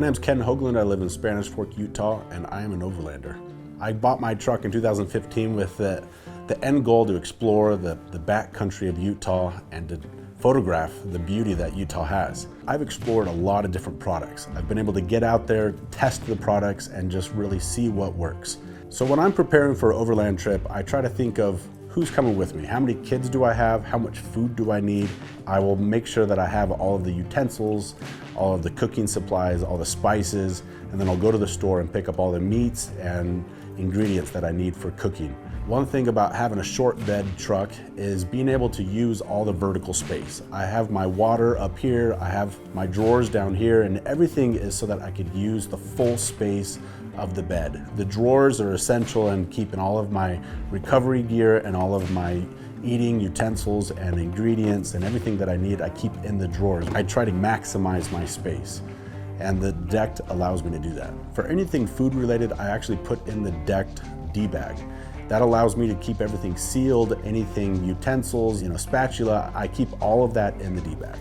name's Ken Hoglund. I live in Spanish Fork, Utah, and I am an overlander. I bought my truck in 2015 with the end goal to explore the backcountry of Utah and to photograph the beauty that Utah has. I've explored a lot of different products. I've been able to get out there, test the products, and just really see what works. So when I'm preparing for an overland trip, I try to think of who's coming with me? How many kids do I have? How much food do I need? I will make sure that I have all of the utensils, all of the cooking supplies, all the spices, and then I'll go to the store and pick up all the meats and ingredients that I need for cooking. One thing about having a short bed truck is being able to use all the vertical space. I have my water up here, I have my drawers down here, and everything is so that I could use the full space of the bed. The drawers are essential in keeping all of my recovery gear and all of my eating utensils and ingredients and everything that I need, I keep in the drawers. I try to maximize my space, and the Decked allows me to do that. For anything food related, I actually put in the Decked D-bag. That allows me to keep everything sealed, anything utensils, spatula, I keep all of that in the D-bag.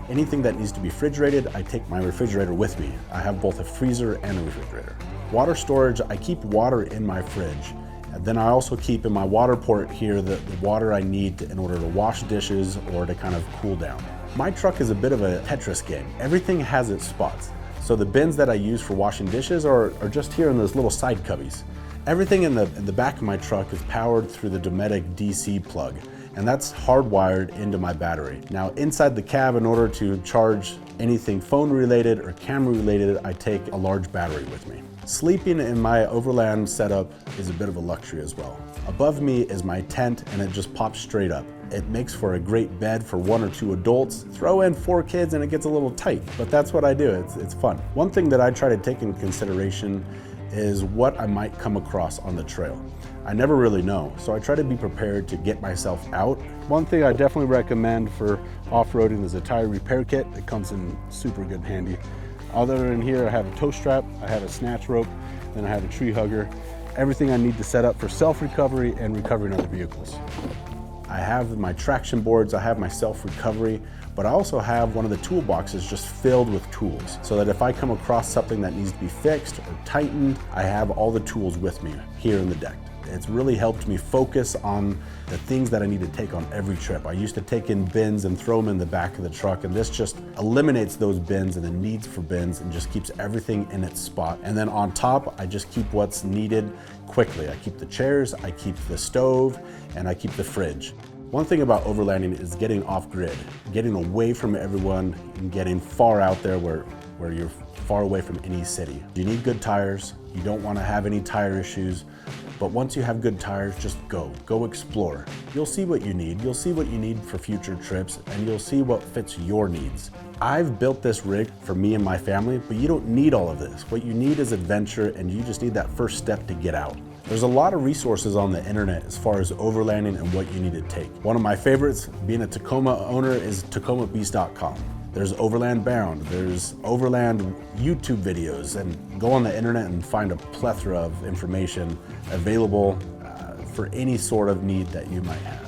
Anything that needs to be refrigerated, I take my refrigerator with me. I have both a freezer and a refrigerator. Water storage, I keep water in my fridge. And then I also keep in my water port here the water I need in order to wash dishes or to kind of cool down. My truck is a bit of a Tetris game. Everything has its spots. So the bins that I use for washing dishes are just here in those little side cubbies. Everything in the back of my truck is powered through the Dometic DC plug, and that's hardwired into my battery. Now inside the cab, in order to charge anything phone related or camera related, I take a large battery with me. Sleeping in my overland setup is a bit of a luxury as well. Above me is my tent, and it just pops straight up. It makes for a great bed for 1 or 2 adults. Throw in 4 kids and it gets a little tight, but that's what I do, it's fun. One thing that I try to take into consideration is what I might come across on the trail. I never really know, so I try to be prepared to get myself out. One thing I definitely recommend for off-roading is a tire repair kit. It comes in super good handy. Other than here, I have a tow strap, I have a snatch rope, then I have a tree hugger. Everything I need to set up for self-recovery and recovering other vehicles. I have my traction boards, I have my self-recovery, but I also have one of the toolboxes just filled with tools, so that if I come across something that needs to be fixed or tightened, I have all the tools with me here in the Decked. It's really helped me focus on the things that I need to take on every trip. I used to take in bins and throw them in the back of the truck, and this just eliminates those bins and the needs for bins and just keeps everything in its spot. And then on top, I just keep what's needed quickly. I keep the chairs, I keep the stove, and I keep the fridge. One thing about overlanding is getting off grid, getting away from everyone and getting far out there where you're far away from any city. You need good tires, you don't want to have any tire issues, but once you have good tires, just go explore. You'll see what you need. You'll see what you need for future trips, and you'll see what fits your needs. I've built this rig for me and my family, but you don't need all of this. What you need is adventure, and you just need that first step to get out. There's a lot of resources on the internet as far as overlanding and what you need to take. One of my favorites, being a Tacoma owner, is tacomabeast.com. There's Overland Bound, there's Overland YouTube videos, and go on the internet and find a plethora of information available for any sort of need that you might have.